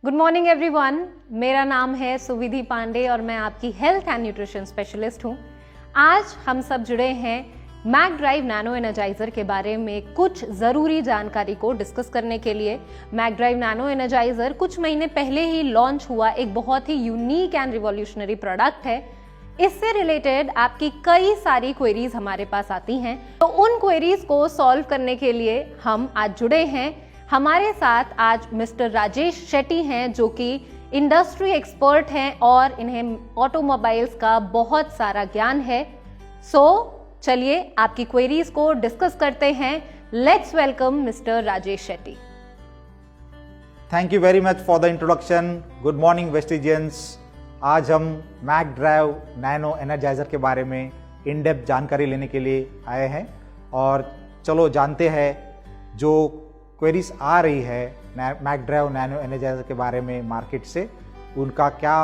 Good morning everyone, मेरा नाम है सुविधि पांडे और मैं आपकी हेल्थ एंड न्यूट्रिशन स्पेशलिस्ट हूँ। आज हम सब जुड़े हैं मैक ड्राइव नैनो एनर्जाइजर के बारे में कुछ ज़रूरी जानकारी को डिस्कस करने के लिए। मैक ड्राइव नैनो एनर्जाइजर कुछ महीने पहले ही लॉन्च हुआ एक बहुत ही यूनिक एंड रिवॉल्यूशनरी प्रोडक्ट है। इससे रिलेटेड आपकी कई सारी क्वेरीज हमारे पास आती हैं, तो उन क्वेरीज को सॉल्व करने के लिए हम आज जुड़े हैं। हमारे साथ आज मिस्टर राजेश शेट्टी हैं जो कि इंडस्ट्री एक्सपर्ट हैं और इन्हें ऑटोमोबाइल्स का बहुत सारा ज्ञान है। चलिए आपकी क्वेरीज को डिस्कस करते हैं। Let's welcome mister Rajesh Shetty. Thank you very much for the introduction. Good morning Vestigians. आज हम मैक ड्राइव नैनो एनर्जाइजर के बारे में इन डेप्थ जानकारी लेने के लिए आए हैं और चलो जानते हैं जो क्वेरीज आ रही है मैक ड्राइव नैनो एनर्जाइजर के बारे में मार्केट से, उनका क्या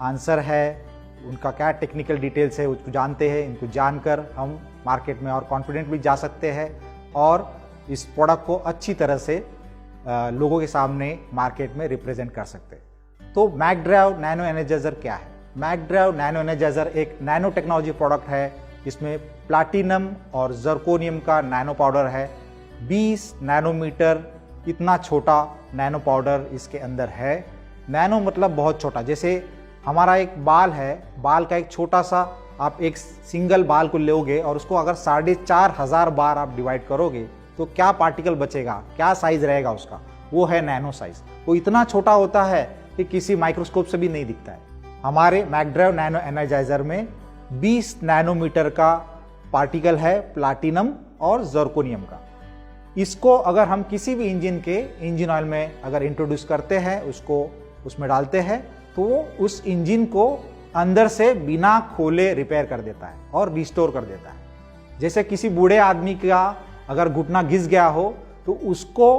आंसर है, उनका क्या टेक्निकल डिटेल्स है, उसको जानते हैं। इनको जानकर हम मार्केट में और कॉन्फिडेंट भी जा सकते हैं और इस प्रोडक्ट को अच्छी तरह से लोगों के सामने मार्केट में रिप्रेजेंट कर सकते हैं। तो मैक ड्राइव नैनो एनर्जाइजर क्या है? मैक ड्राइव नैनो एनर्जाइजर एक नैनो टेक्नोलॉजी प्रोडक्ट है। इसमें प्लैटिनम और जर्कोनियम का नैनो पाउडर है। 20 नैनोमीटर इतना छोटा नैनो पाउडर इसके अंदर है। नैनो मतलब बहुत छोटा। जैसे हमारा एक बाल है, बाल का एक छोटा सा आप एक सिंगल बाल को लोगे और उसको अगर 4,500 बार आप डिवाइड करोगे तो क्या पार्टिकल बचेगा, क्या साइज रहेगा उसका, वो है नैनो साइज। वो इतना छोटा होता है कि किसी माइक्रोस्कोप से भी नहीं दिखता है। हमारे मैक ड्राइव नैनो एनर्जाइजर में 20 नैनोमीटर का पार्टिकल है प्लैटिनम और जर्कोनियम का। इसको अगर हम किसी भी इंजन के इंजन ऑयल में अगर इंट्रोड्यूस करते हैं, उसको उसमें डालते हैं, तो वो उस इंजन को अंदर से बिना खोले रिपेयर कर देता है और रिस्टोर कर देता है। जैसे किसी बूढ़े आदमी का अगर घुटना घिस गया हो तो उसको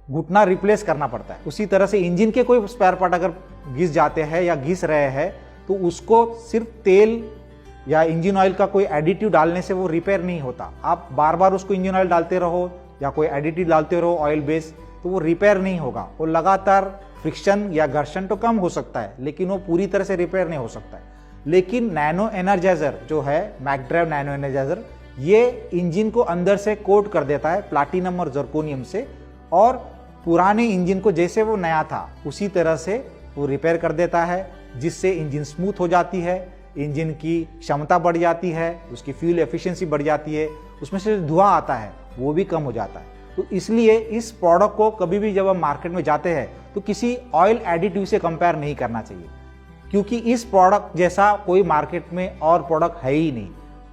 घुटना रिप्लेस करना पड़ता है, उसी तरह से इंजन के कोई स्पेयर पार्ट अगर घिस जाते हैं या घिस रहे हैं तो उसको सिर्फ तेल या इंजन ऑयल का कोई एडिटिव डालने से वो रिपेयर नहीं होता। आप बार बार उसको इंजन ऑयल डालते रहो या कोई एडिटिव डालते रहो ऑयल बेस, तो वो रिपेयर नहीं होगा। वो लगातार फ्रिक्शन या घर्षण तो कम हो सकता है लेकिन वो पूरी तरह से रिपेयर नहीं हो सकता है। लेकिन नैनो एनर्जाइजर जो है मैक ड्राइव नैनो एनर्जाइजर, ये इंजन को अंदर से कोट कर देता है प्लैटिनम और जर्कोनियम से और पुराने इंजन को जैसे वो नया था उसी तरह से वो रिपेयर कर देता है, जिससे इंजन स्मूथ हो जाती है, इंजन की क्षमता बढ़ जाती है, उसकी फ्यूल एफिशिएंसी बढ़ जाती है, उसमें से धुआं आता है वो भी कम हो जाता है। तो इसलिए इस प्रोडक्ट को कभी भी जब हम मार्केट में जाते हैं तो किसी ऑयल एडिटिव से कंपेयर नहीं करना चाहिए, क्योंकि इस प्रोडक्ट जैसा कोई मार्केट में और प्रोडक्ट है ही नहीं।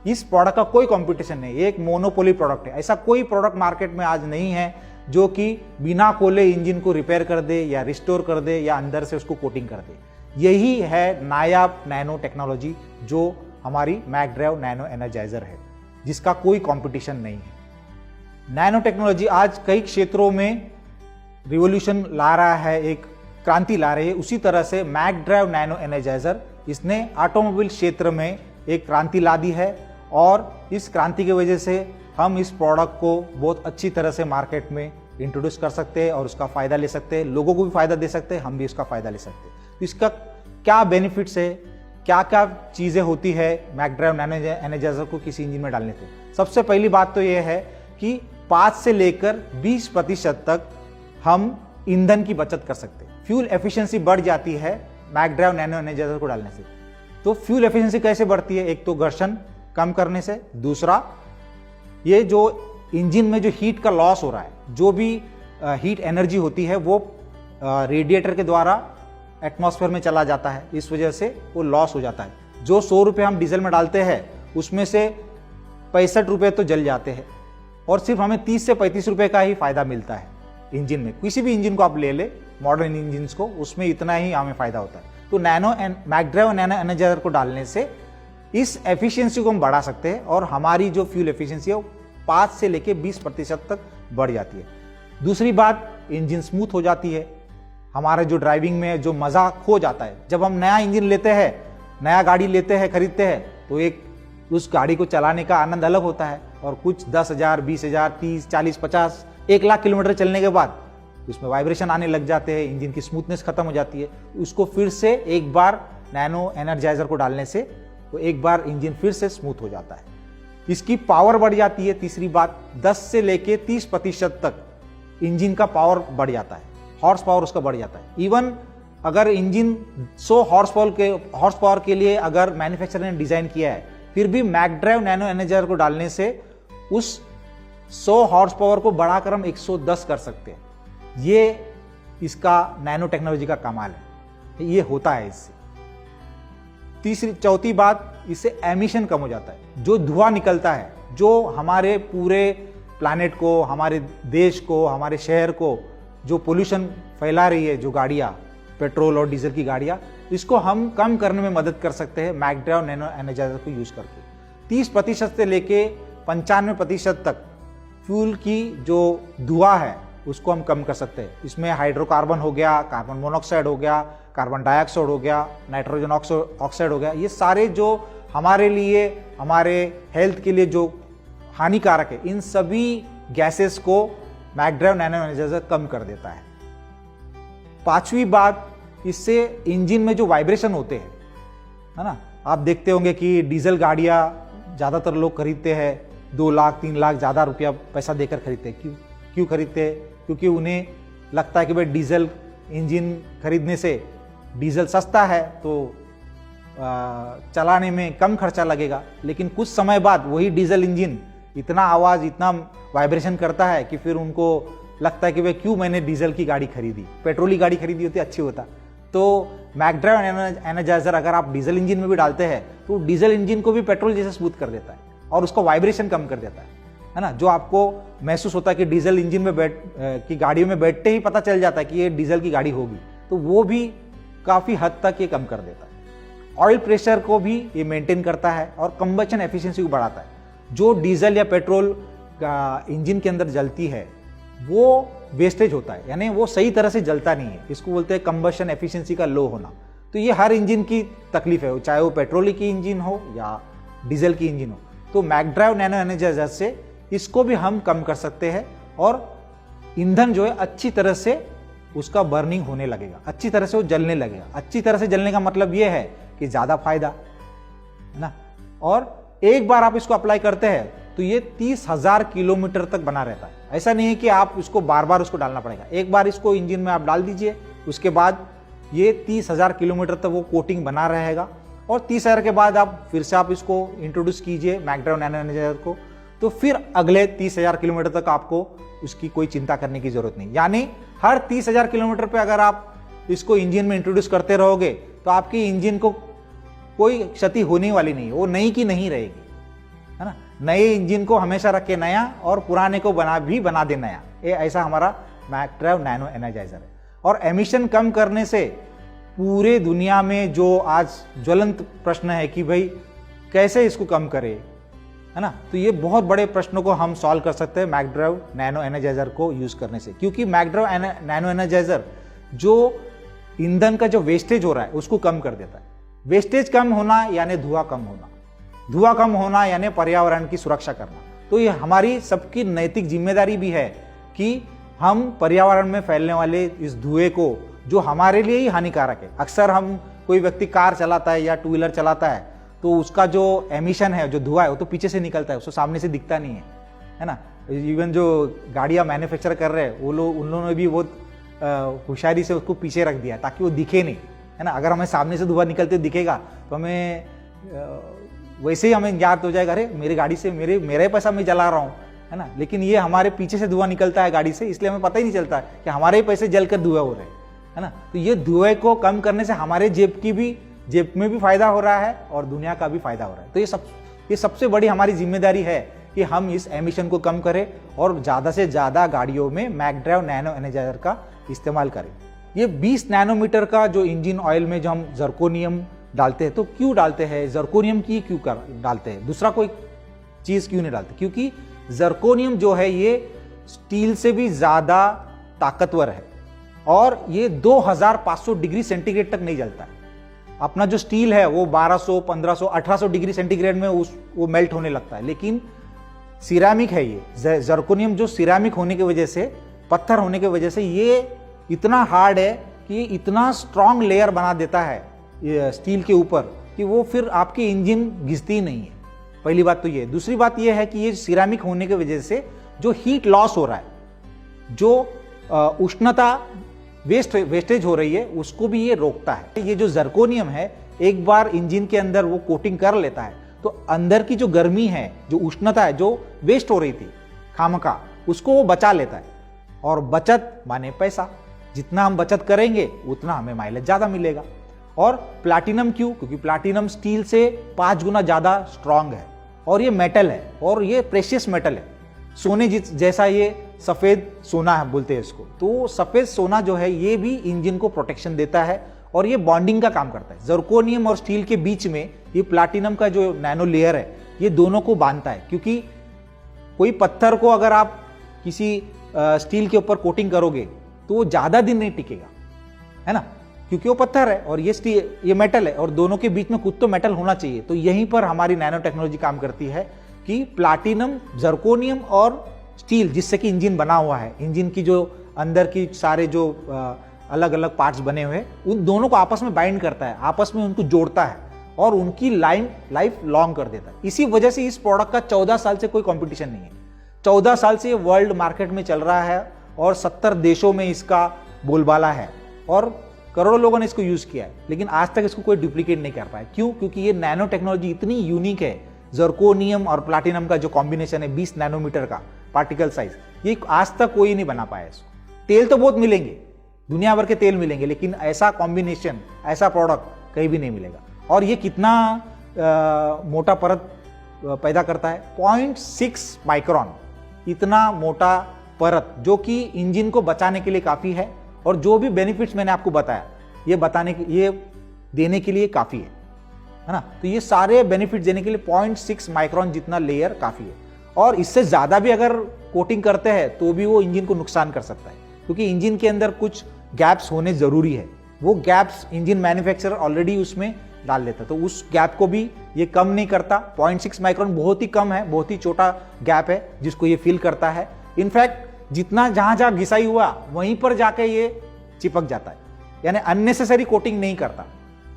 इस प्रोडक्ट का कोई कंपटीशन नहीं, ये एक मोनोपोली प्रोडक्ट है। ऐसा कोई प्रोडक्ट मार्केट में आज नहीं है जो कि बिना खोले इंजन को रिपेयर कर दे या रिस्टोर कर दे या अंदर से उसको कोटिंग कर दे। यही है नायाब नैनो टेक्नोलॉजी जो हमारी मैक ड्राइव नैनो एनर्जाइजर है, जिसका कोई कंपटीशन नहीं है। नैनो टेक्नोलॉजी आज कई क्षेत्रों में रिवॉल्यूशन ला रहा है, एक क्रांति ला रही है। उसी तरह से मैक ड्राइव नैनो एनर्जाइजर इसने ऑटोमोबाइल क्षेत्र में एक क्रांति ला दी है और इस क्रांति की वजह से हम इस प्रोडक्ट को बहुत अच्छी तरह से मार्केट में इंट्रोड्यूस कर सकते हैं और उसका फ़ायदा ले सकते हैं, लोगों को भी फ़ायदा दे सकते हैं, हम भी इसका फ़ायदा ले सकते हैं। तो इसका क्या बेनिफिट्स है, क्या क्या चीज़ें होती है मैक ड्राइव नैनो एनर्जाइजर को किसी इंजन में डालने से? सबसे पहली बात तो ये है कि 5 से लेकर 20% तक हम ईंधन की बचत कर सकते हैं। फ्यूल एफिशिएंसी बढ़ जाती है मैक ड्राइव नैनो एनर्जाइजर को डालने से। तो फ्यूल एफिशिएंसी कैसे बढ़ती है? एक तो घर्षण कम करने से, दूसरा ये जो इंजन में जो हीट का लॉस हो रहा है, जो भी हीट एनर्जी होती है वो रेडिएटर के द्वारा एटमॉस्फेयर में चला जाता है, इस वजह से वो लॉस हो जाता है। जो 100 रुपये हम डीजल में डालते हैं उसमें से 65 रुपये तो जल जाते हैं और सिर्फ हमें 30 से 35 रुपये का ही फायदा मिलता है इंजन में। किसी भी इंजन को आप ले ले, मॉडर्न इंजन को, उसमें इतना ही हमें फायदा होता है। तो मैक ड्राइव नैनो एनर्जाइजर को डालने से इस एफिशिएंसी को हम बढ़ा सकते हैं और हमारी जो फ्यूल एफिशिएंसी है वो 5 से लेकर 20% तक बढ़ जाती है। दूसरी बात, इंजन स्मूथ हो जाती है। हमारा जो ड्राइविंग में जो मज़ा खो जाता है, जब हम नया इंजन लेते हैं, नया गाड़ी लेते हैं, खरीदते हैं, तो एक उस गाड़ी को चलाने का आनंद अलग होता है और कुछ 10,000, 20,000, 30, 40, 50, 1 लाख किलोमीटर चलने के बाद उसमें वाइब्रेशन आने लग जाते हैं, इंजन की स्मूथनेस खत्म हो जाती है। उसको फिर से एक बार नैनो एनर्जाइजर को डालने से तो एक बार इंजन फिर से स्मूथ हो जाता है। इसकी पावर बढ़ जाती है। तीसरी बात, 10 से लेके 30% तक इंजन का पावर बढ़ जाता है, हॉर्स पावर उसका बढ़ जाता है। इवन अगर इंजन 100 हॉर्स पावर के लिए अगर मैन्युफैक्चरर ने डिजाइन किया है, फिर भी मैकड्राइव नैनो एनर्जाइजर को डालने से उस 100 हॉर्स पावर को बढ़ाकर हम 110 कर सकते हैं। ये इसका नैनो टेक्नोलॉजी का कमाल है, ये होता है इससे। चौथी बात, इससे एमिशन कम हो जाता है। जो धुआं निकलता है, जो हमारे पूरे प्लैनेट को, हमारे देश को, हमारे शहर को जो पोल्यूशन फैला रही है, जो गाड़ियाँ, पेट्रोल और डीजल की गाड़ियाँ, इसको हम कम करने में मदद कर सकते हैं मैकड्राइव नैनो एनर्जाइजर को यूज करके। 30% से लेके 95% तक फ्यूल की जो धुआं है उसको हम कम कर सकते हैं। इसमें हाइड्रोकार्बन हो गया, कार्बन मोनोऑक्साइड हो गया, कार्बन डाइऑक्साइड हो गया, नाइट्रोजन ऑक्साइड हो गया, ये सारे जो हमारे लिए, हमारे हेल्थ के लिए जो हानिकारक है, इन सभी गैसेस को मैकड्राइव नैनो एनर्जाइजर कम कर देता है। पांचवी बात, इससे इंजन में जो वाइब्रेशन होते हैं, है ना, आप देखते होंगे कि डीजल गाड़ियां ज्यादातर लोग खरीदते हैं, 2 लाख 3 लाख ज्यादा रुपया पैसा देकर खरीदते हैं। क्यों खरीदते हैं? क्योंकि उन्हें लगता है कि भाई डीजल इंजन खरीदने से डीजल सस्ता है तो चलाने में कम खर्चा लगेगा। लेकिन कुछ समय बाद वही डीजल इंजन इतना आवाज, इतना वाइब्रेशन करता है कि फिर उनको लगता है कि भाई क्यों मैंने डीजल की गाड़ी खरीदी, पेट्रोली गाड़ी खरीदी होती अच्छी होता। तो मैकड्राइव एनर्जाइजर अगर आप डीजल इंजन में भी डालते हैं तो डीजल इंजन को भी पेट्रोल जैसे स्मूथ कर देता है और उसका वाइब्रेशन कम कर देता है ना। जो आपको महसूस होता है कि डीजल इंजन में की गाड़ियों में बैठते ही पता चल जाता है कि ये डीजल की गाड़ी होगी, तो वो भी काफी हद तक ये कम कर देता है। ऑयल प्रेशर को भी ये मेंटेन करता है और कंबशन एफिशिएंसी को बढ़ाता है। जो डीजल या पेट्रोल इंजन के अंदर जलती है वो वेस्टेज होता है, यानी वो सही तरह से जलता नहीं है। इसको बोलते हैं कंबशन एफिशिएंसी का लो होना। तो ये हर इंजन की तकलीफ है, चाहे वो पेट्रोल की इंजन हो या डीजल की इंजन हो। तो मैकड्राइव नैनो एनर्जाइजर से इसको भी हम कम कर सकते हैं और ईंधन जो है अच्छी तरह से उसका बर्निंग होने लगेगा, अच्छी तरह से वो जलने लगेगा। अच्छी तरह से जलने का मतलब ये है कि ज्यादा फायदा है ना। और एक बार आप इसको अप्लाई करते हैं तो ये 30,000 किलोमीटर तक बना रहता है। ऐसा नहीं है कि आप इसको बार बार उसको डालना पड़ेगा। एक बार इसको इंजन में आप डाल दीजिए, उसके बाद ये 30,000 किलोमीटर तक वो कोटिंग बना रहेगा। और 30,000 के बाद आप फिर से आप इसको इंट्रोड्यूस कीजिए मैकड्राइव नैनो एनर्जाइजर को, तो फिर अगले 30,000 किलोमीटर तक आपको उसकी कोई चिंता करने की जरूरत नहीं। यानी हर 30,000 किलोमीटर पे अगर आप इसको इंजन में इंट्रोड्यूस करते रहोगे तो आपकी इंजन को कोई क्षति होने वाली नहीं है, वो नई की नहीं रहेगी, है ना। नए इंजन को हमेशा रखे नया और पुराने को बना दे नया, ये ऐसा हमारा मैकड्राइव नैनो एनर्जाइजर है। और एमिशन कम करने से पूरे दुनिया में जो आज ज्वलंत प्रश्न है कि भाई कैसे इसको कम करें, है ना, तो ये बहुत बड़े प्रश्नों को हम सॉल्व कर सकते हैं मैकड्राइव नैनो एनर्जाइजर को यूज करने से। क्योंकि मैकड्राइव नैनो एनर्जाइजर जो ईंधन का जो वेस्टेज हो रहा है उसको कम कर देता है। वेस्टेज कम होना यानी धुआं कम होना, धुआं कम होना यानी पर्यावरण की सुरक्षा करना। तो ये हमारी सबकी नैतिक जिम्मेदारी भी है कि हम पर्यावरण में फैलने वाले इस धुएं को, जो हमारे लिए ही हानिकारक है, अक्सर हम कोई व्यक्ति कार चलाता है या टू व्हीलर चलाता है तो उसका जो एमिशन है, जो धुआं है, वो तो पीछे से निकलता है, उसको सामने से दिखता नहीं है ना। इवन जो गाड़ियां मैन्युफैक्चर कर रहे हैं वो लोग, उन लोगों ने भी बहुत होशियारी से उसको पीछे रख दिया ताकि वो दिखे नहीं, है ना। अगर हमें सामने से धुआं निकलते दिखेगा तो हमें वैसे ही हमें ज्ञात हो जाएगा, अरे मेरी गाड़ी से मेरा ही पैसा मैं जला रहा हूँ, है ना। लेकिन ये हमारे पीछे से धुआं निकलता है गाड़ी से, इसलिए हमें पता ही नहीं चलता कि हमारे ही पैसे जलकर धुआं हो रहे हैं, है ना। तो ये धुएं को कम करने से हमारे जेब में भी फायदा हो रहा है और दुनिया का भी फायदा हो रहा है। तो ये सबसे बड़ी हमारी जिम्मेदारी है कि हम इस एमिशन को कम करें और ज्यादा से ज्यादा गाड़ियों में मैकड्राइव नैनो एनर्जाइजर का इस्तेमाल करें। ये 20 नैनोमीटर का जो इंजन ऑयल में जो हम जर्कोनियम डालते हैं, तो क्यों डालते हैं जर्कोनियम की, क्यों डालते हैं, दूसरा कोई चीज क्यों नहीं डालते? क्योंकि जर्कोनियम जो है ये स्टील से भी ज्यादा ताकतवर है और ये 2500 डिग्री सेंटीग्रेड तक नहीं जलता है। अपना जो स्टील है वो 1200, 1500, 1800 डिग्री सेंटीग्रेड में वो मेल्ट होने लगता है। लेकिन सिरामिक है ये जर्कोनियम, जो सिरामिक होने की वजह से पत्थर होने की वजह से ये इतना हार्ड है कि ये इतना स्ट्रांग लेयर बना देता है ये स्टील के ऊपर कि वो फिर आपकी इंजन घिसती ही नहीं है। पहली बात तो ये। दूसरी बात ये है कि ये सिरामिक होने की वजह से जो हीट लॉस हो रहा है, जो उष्णता वेस्टेज हो रही है, उसको भी ये रोकता है। ये जो जर्कोनियम है, एक बार इंजन के अंदर वो कोटिंग कर लेता है तो अंदर की जो गर्मी है, जो उष्णता है, जो वेस्ट हो रही थी खामखा, उसको वो बचा लेता है। और बचत माने पैसा, जितना हम बचत करेंगे उतना हमें माइलेज ज्यादा मिलेगा। और प्लैटिनम क्यों? क्योंकि प्लैटिनम स्टील से 5 गुना ज्यादा स्ट्रांग है और ये मेटल है और ये प्रेशियस मेटल है। सोने जैसा ये सफेद सोना है बोलते हैं इसको। तो सफेद सोना जो है ये भी इंजन को प्रोटेक्शन देता है और ये बॉन्डिंग का काम करता है। जर्कोनियम और स्टील के बीच में ये प्लैटिनम का जो नैनो लेयर है, ये दोनों को बांधता है। क्योंकि कोई पत्थर को अगर आप किसी स्टील के ऊपर कोटिंग करोगे तो वो ज्यादा दिन नहीं टिकेगा, है ना, क्योंकि वो पत्थर है और ये मेटल है और दोनों के बीच में कुछ तो मेटल होना चाहिए। तो यहीं पर हमारी नैनो टेक्नोलॉजी काम करती है कि प्लैटिनम, जर्कोनियम और स्टील, जिससे कि इंजन बना हुआ है, इंजन की जो अंदर की सारे जो अलग अलग पार्ट्स बने हुए हैं, उन दोनों को आपस में बाइंड करता है, आपस में उनको जोड़ता है और उनकी लाइफ लॉन्ग कर देता है। इसी वजह से इस प्रोडक्ट का 14 साल से कोई कंपटीशन नहीं है। 14 साल से ये वर्ल्ड मार्केट में चल रहा है और 70 देशों में इसका बोलबाला है और करोड़ों लोगों ने इसको यूज किया है, लेकिन आज तक इसको कोई डुप्लीकेट नहीं कर पाया। क्यों? क्योंकि ये नैनो टेक्नोलॉजी इतनी यूनिक है। जर्कोनियम और प्लैटिनम का जो कॉम्बिनेशन है 20 नैनोमीटर का पार्टिकल साइज, ये आज तक कोई नहीं बना पाया इसको। तेल तो बहुत मिलेंगे, दुनिया भर के तेल मिलेंगे, लेकिन ऐसा कॉम्बिनेशन, ऐसा प्रोडक्ट कहीं भी नहीं मिलेगा। और ये कितना मोटा परत पैदा करता है? 0.6 माइक्रोन, इतना मोटा परत, जो कि इंजन को बचाने के लिए काफी है और जो भी बेनिफिट्स मैंने आपको बताया ये देने के लिए काफी है ना। तो ये सारे बेनिफिट देने के लिए 0.6 माइक्रोन जितना लेयर काफी है। और इससे ज्यादा भी अगर कोटिंग करते हैं तो भी वो इंजन को नुकसान कर सकता है, क्योंकि इंजन के अंदर कुछ गैप्स होने जरूरी है। वो गैप्स इंजन मैन्युफैक्चरर ऑलरेडी उसमें डाल देता है, तो उस गैप को भी ये कम नहीं करता। 0.6 माइक्रोन बहुत ही कम है, बहुत ही छोटा गैप है जिसको ये फिल करता है। इनफैक्ट जितना जहां जहां घिसाई हुआ वहीं पर जाके ये चिपक जाता है, यानी अननेसेसरी कोटिंग नहीं करता।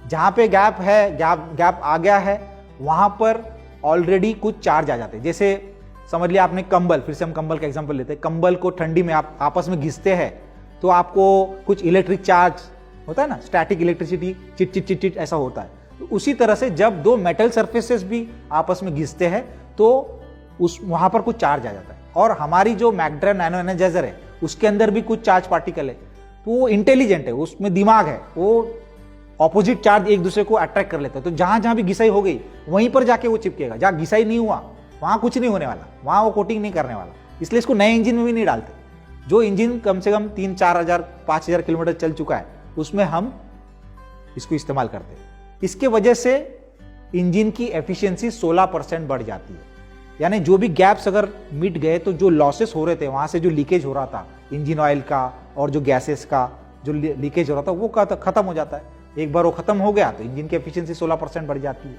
जहां पे गैप है, गैप आ गया है, वहां पर ऑलरेडी कुछ चार्ज आ जाते हैं। जैसे समझ लिया आपने कंबल, फिर से हम कंबल का एग्जांपल लेते हैं। कंबल को ठंडी में आप आपस में घिसते हैं तो आपको कुछ इलेक्ट्रिक चार्ज होता है ना, static electricity, chit chit chit chit ऐसा होता है। तो उसी तरह से जब दो मेटल सर्फेसेस भी आपस में घिसते हैं तो वहां पर कुछ चार्ज आ जाता है। और हमारी जो मैगड्राइव नैनो एनर्जाइजर है उसके अंदर भी कुछ चार्ज पार्टिकल है, तो वो इंटेलिजेंट है, उसमें दिमाग है, वो ऑपोजिट चार्ज एक दूसरे को अट्रैक्ट कर लेता है। तो जहां जहां भी घिसाई हो गई वहीं पर जाके वो चिपकेगा। जहां घिसाई नहीं हुआ वहां कुछ नहीं होने वाला, वहां वो कोटिंग नहीं करने वाला। इसलिए इसको नए इंजन में भी नहीं डालते। जो इंजन कम से कम 3-4 हजार 5,000 किलोमीटर चल चुका है उसमें हम इसको इस्तेमाल करते हैं। इसके वजह से इंजन की एफिशिएंसी 16% बढ़ जाती है। यानी जो भी गैप्स अगर मिट गए तो जो लॉसेस हो रहे थे, वहां से जो लीकेज हो रहा था इंजन ऑयल का और जो गैसेस का जो लीकेज हो रहा था वो खत्म हो जाता है। एक बार वो खत्म हो गया तो इंजन की एफिशिएंसी 16% बढ़ जाती है।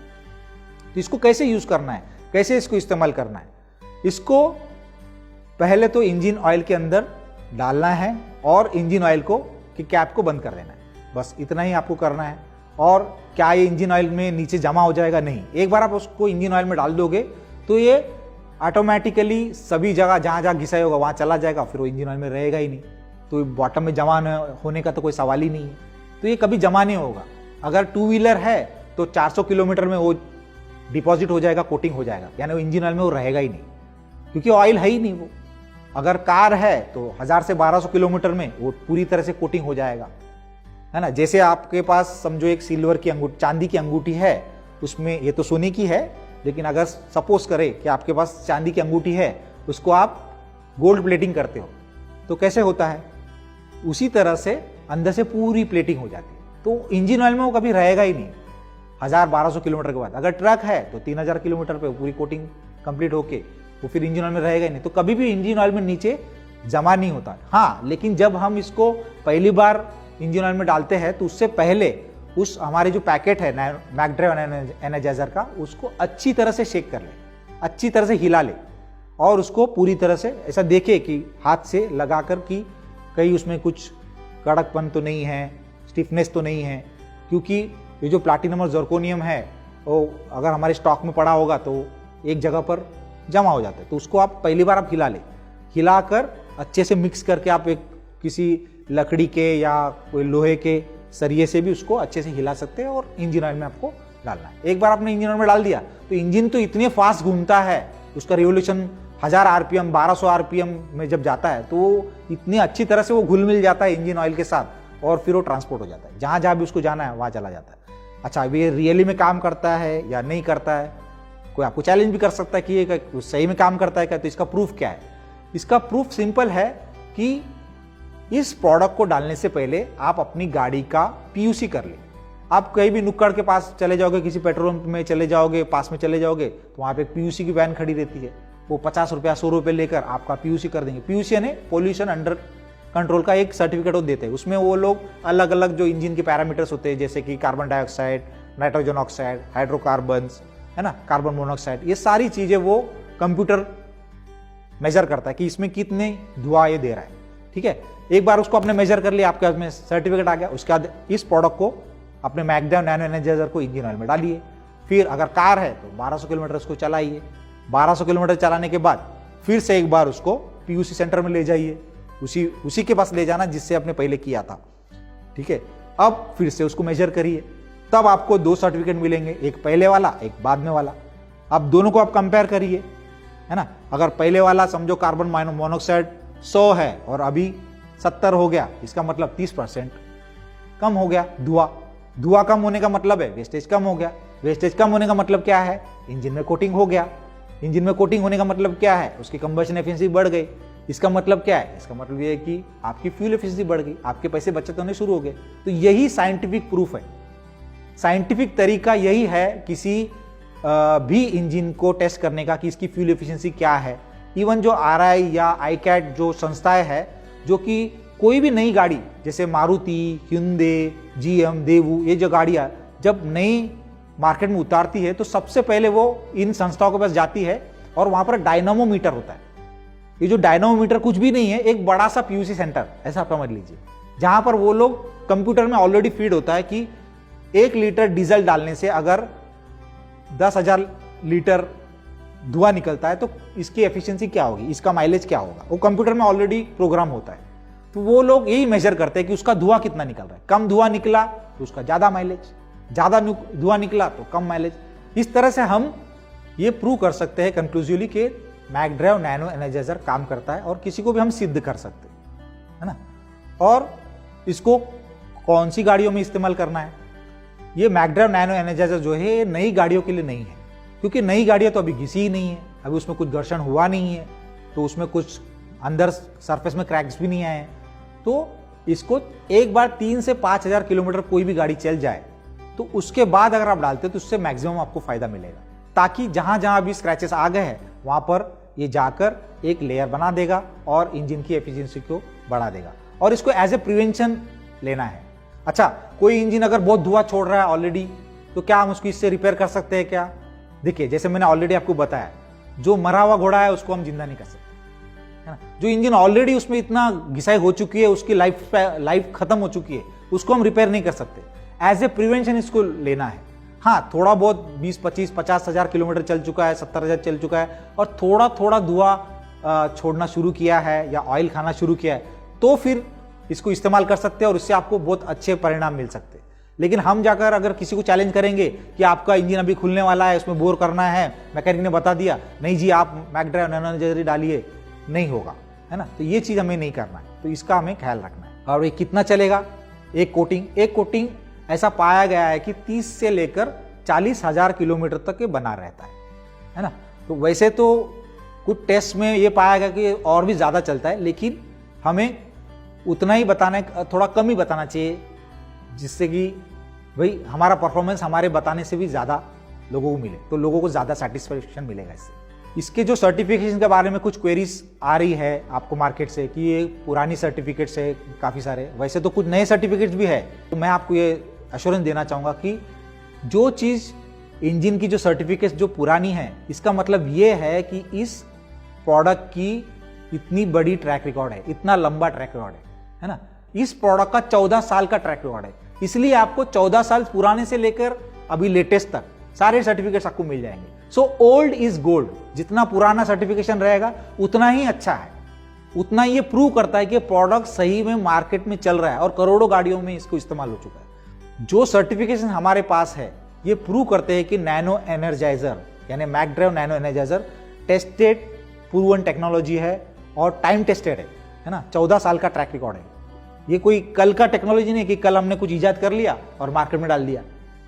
तो इसको कैसे यूज करना है, कैसे इसको इस्तेमाल करना है? इसको पहले तो इंजन ऑयल के अंदर डालना है और इंजन ऑयल को की कैप को बंद कर देना है, बस इतना ही आपको करना है। और क्या ये इंजन ऑयल में नीचे जमा हो जाएगा? नहीं। एक बार आप उसको इंजन ऑयल में डाल दोगे तो ये ऑटोमेटिकली सभी जगह जहां जहां घिसाई होगा वहां चला जाएगा, फिर वो इंजन ऑयल में रहेगा ही नहीं। तो बॉटम में जमा होने का तो कोई सवाल ही नहीं है, तो ये कभी जमा नहीं होगा। अगर 2 व्हीलर है तो 400 किलोमीटर में वो डिपॉजिट हो जाएगा, कोटिंग हो जाएगा, यानी वो इंजन ऑयल में वो रहेगा ही नहीं, क्योंकि ऑयल है ही नहीं वो। अगर कार है तो 1000 से 1200 किलोमीटर में वो पूरी तरह से कोटिंग हो जाएगा, है ना। जैसे आपके पास समझो एक सिल्वर की अंगूठी, चांदी की अंगूठी है, उसमें ये तो सोने की है, लेकिन अगर सपोज करें कि आपके पास चांदी की अंगूठी है, उसको आप गोल्ड प्लेटिंग करते हो तो कैसे होता है? उसी तरह से अंदर से पूरी प्लेटिंग हो जाती है, तो इंजन ऑयल में वो कभी रहेगा ही नहीं 1000-1200 किलोमीटर के बाद। अगर ट्रक है तो 3000 किलोमीटर पे पूरी कोटिंग कंप्लीट होके वो फिर इंजन ऑयल में रहेगा ही नहीं, तो कभी भी इंजन ऑयल में नीचे जमा नहीं होता। हाँ, लेकिन जब हम इसको पहली बार इंजन ऑयल में डालते हैं तो उससे पहले उस हमारे जो पैकेट है मैगड्राइव एनर्जाइजर का, उसको अच्छी तरह से शेक कर ले, अच्छी तरह से हिला ले। और उसको पूरी तरह से ऐसा देखे कि हाथ से लगाकर कि कहीं उसमें कुछ कड़कपन तो नहीं है, स्टिफनेस तो नहीं है, क्योंकि ये जो प्लाटिनम और जर्कोनियम है वो अगर हमारे स्टॉक में पड़ा होगा तो एक जगह पर जमा हो जाता है। तो उसको आप पहली बार आप हिला लें, हिलाकर अच्छे से मिक्स करके आप एक किसी लकड़ी के या कोई लोहे के सरिये से भी उसको अच्छे से हिला सकते हैं और इंजन ऑयल में आपको डालना है। एक बार आपने इंजन ऑयल में डाल दिया तो इंजन तो इतने फास्ट घूमता है, उसका रिवोल्यूशन 1000 आरपीएम 1200 आरपीएम में जब जाता है तो वो इतनी अच्छी तरह से वो घुल मिल जाता है इंजन ऑयल के साथ और फिर वो ट्रांसपोर्ट हो जाता है, जहां जहां भी उसको जाना है वहां चला जाता है। अच्छा, अब ये रियली में काम करता है या नहीं करता है, कोई आपको चैलेंज भी कर सकता है कि ये सही में काम करता है क्या, तो इसका प्रूफ क्या है? इसका प्रूफ सिंपल है कि इस प्रोडक्ट को डालने से पहले आप अपनी गाड़ी का पीयूसी कर ले। आप कहीं भी नुक्कड़ के पास चले जाओगे, किसी पेट्रोल पंप में चले जाओगे, पास में चले जाओगे तो वहां पे एक पीयूसी की वैन खड़ी रहती है, वो 50 रुपया 100 रुपये लेकर आपका पीयूसी कर देंगे। पीयूसी यानी पोल्यूशन अंडर कंट्रोल का एक सर्टिफिकेट वो देते हैं। उसमें वो लोग अलग अलग जो इंजन के पैरामीटर्स होते हैं, जैसे कि carbon dioxide, nitrogen oxide, hydrocarbons, है ना, कार्बन मोनोऑक्साइड, ये सारी चीजें वो कंप्यूटर मेजर करता है कि इसमें कितने धुआं ये दे रहा है। ठीक है, एक बार उसको आपने मेजर कर लिया, आपके पास में सर्टिफिकेट आ गया, उसके बाद इस प्रोडक्ट को अपने मैकड्राइव नैनो एनर्जाइजर को इंजन ऑयल में डालिए। फिर अगर कार है तो 1200 किलोमीटर उसको चलाइए। 1200 किलोमीटर चलाने के बाद फिर से एक बार उसको पीयूसी सेंटर में ले जाइए, उसी के पास ले जाना जिससे आपने पहले किया था। ठीक है, अब फिर से उसको मेजर करिए, तब आपको 2 सर्टिफिकेट मिलेंगे, एक पहले वाला एक बाद में वाला। अब दोनों को आप कंपेयर करिए, है ना। अगर पहले वाला समझो कार्बन मोनोऑक्साइड 100 है और अभी 70 हो गया, इसका मतलब 30% कम हो गया धुआं कम होने का मतलब है वेस्टेज कम हो गया। वेस्टेज कम होने का मतलब क्या है? इंजन में कोटिंग हो गया। इंजन में कोटिंग होने का मतलब क्या है? उसकी कंबशन एफिशिएंसी बढ़ गई। इसका मतलब क्या है? इसका मतलब ये है कि आपकी फ्यूल एफिशिएंसी बढ़ गई, आपके पैसे बचत होने शुरू हो गए। तो यही साइंटिफिक प्रूफ है, साइंटिफिक तरीका यही है किसी भी इंजन को टेस्ट करने का कि इसकी फ्यूल एफिशिएंसी क्या है। इवन जो आरआई या आईकैट जो संस्थाएं है, जो कि कोई भी नई गाड़ी जैसे मारुति, hyundai, GM, देवू, ये जो गाड़ियां जब नई मार्केट में उतारती है तो सबसे पहले वो इन संस्थाओं के पास जाती है और वहां पर डायनामोमीटर होता है। ये जो डायनामोमीटर कुछ भी नहीं है, एक बड़ा सा पीयूसी सेंटर ऐसा आप समझ लीजिए, जहां पर वो लोग कंप्यूटर में ऑलरेडी फीड होता है कि 1 लीटर डीजल डालने से अगर 10,000 लीटर धुआं निकलता है तो इसकी एफिशिएंसी क्या होगी, इसका माइलेज क्या होगा, वो कंप्यूटर में ऑलरेडी प्रोग्राम होता है। तो वो लोग यही मेजर करते हैं कि उसका धुआं कितना निकल रहा है। कम धुआं निकला तो उसका ज्यादा माइलेज, ज्यादा धुआं निकला तो कम माइलेज। इस तरह से हम ये प्रूव कर सकते हैं कंक्लूसिवली कि मैकड्राइव नैनो एनर्जाइजर काम करता है और किसी को भी हम सिद्ध कर सकते हैं, है ना। और इसको कौन सी गाड़ियों में इस्तेमाल करना है? ये मैकड्राइव नैनो एनर्जाइजर जो है ये नई गाड़ियों के लिए नहीं है, क्योंकि नई गाड़ियां तो अभी घिसी ही नहीं है, अभी उसमें कुछ घर्षण हुआ नहीं है, तो उसमें कुछ अंदर सरफेस में क्रैक्स भी नहीं आए हैं। तो इसको एक बार 3 से 5,000 किलोमीटर कोई भी गाड़ी चल जाए तो उसके बाद अगर आप डालते हो तो उससे मैक्सिमम आपको फायदा मिलेगा, ताकि जहां जहां भी स्क्रैचेस आ गए हैं वहां पर ये जाकर एक लेयर बना देगा और इंजन की एफिशिएंसी को बढ़ा देगा। और इसको एज ए प्रिवेंशन लेना है। अच्छा, कोई इंजन अगर बहुत धुआं छोड़ रहा है ऑलरेडी, तो क्या हम उसको इससे रिपेयर कर सकते हैं क्या? देखिए, जैसे मैंने ऑलरेडी आपको बताया, जो मरा हुआ घोड़ा है उसको हम जिंदा नहीं कर सकते, है ना। जो इंजन ऑलरेडी उसमें इतना घिसाई हो चुकी है, उसकी लाइफ खत्म हो चुकी है, उसको हम रिपेयर नहीं कर सकते। एज ए प्रिवेंशन इसको लेना है। हाँ, थोड़ा बहुत 20, 25, 50,000 किलोमीटर चल चुका है, 70,000 चल चुका है और थोड़ा थोड़ा धुआं छोड़ना शुरू किया है या ऑयल खाना शुरू किया है, तो फिर इसको इस्तेमाल कर सकते हैं और इससे आपको बहुत अच्छे परिणाम मिल सकते हैं। लेकिन हम जाकर अगर किसी को चैलेंज करेंगे कि आपका इंजन अभी खुलने वाला है, उसमें बोर करना है, मैकेनिक ने बता दिया, नहीं जी आप मैकड्राइव नैनो एनर्जाइजर डालिए, नहीं होगा, है ना। तो ये चीज हमें नहीं करना है, तो इसका हमें ख्याल रखना है। और ये कितना चलेगा? एक कोटिंग ऐसा पाया गया है कि 30 से लेकर 40,000 किलोमीटर तक ये बना रहता है ना। तो वैसे तो कुछ टेस्ट में ये पाया गया कि और भी ज्यादा चलता है, लेकिन हमें उतना ही बताना, थोड़ा कम ही बताना चाहिए, जिससे कि भाई हमारा परफॉर्मेंस हमारे बताने से भी ज्यादा लोगों को मिले, तो लोगों को ज्यादा सेटिस्फेक्शन मिलेगा इससे। इसके जो सर्टिफिकेशन के बारे में कुछ क्वेरीज आ रही है आपको मार्केट से कि ये पुरानी सर्टिफिकेट्स है काफ़ी सारे, वैसे तो कुछ नए सर्टिफिकेट्स भी है। तो मैं आपको ये एश्योरेंस देना चाहूँगा कि जो चीज़ इंजन की जो सर्टिफिकेट्स जो पुरानी है, इसका मतलब ये है कि इस प्रोडक्ट की इतनी बड़ी ट्रैक रिकॉर्ड है, इतना लंबा ट्रैक रिकॉर्ड है ना। इस प्रोडक्ट का 14 साल का ट्रैक रिकॉर्ड है, इसलिए आपको 14 साल पुराने से लेकर अभी लेटेस्ट तक सारे सर्टिफिकेट्स आपको मिल जाएंगे। सो ओल्ड इज गोल्ड, जितना पुराना सर्टिफिकेशन रहेगा उतना ही अच्छा है, उतना ये प्रूव करता है कि प्रोडक्ट सही में मार्केट में चल रहा है और करोड़ों गाड़ियों में इसको इस्तेमाल हो चुका है। जो सर्टिफिकेशन हमारे पास है ये प्रूव करते हैं कि नैनो एनर्जाइजर यानी McDrive nano energizer tested proven technology है और टाइम टेस्टेड है ना। 14 साल का ट्रैक रिकॉर्ड है, ये कोई कल का टेक्नोलॉजी नहीं कि कल हमने कुछ ईजाद कर लिया और मार्केट में डाल दिया,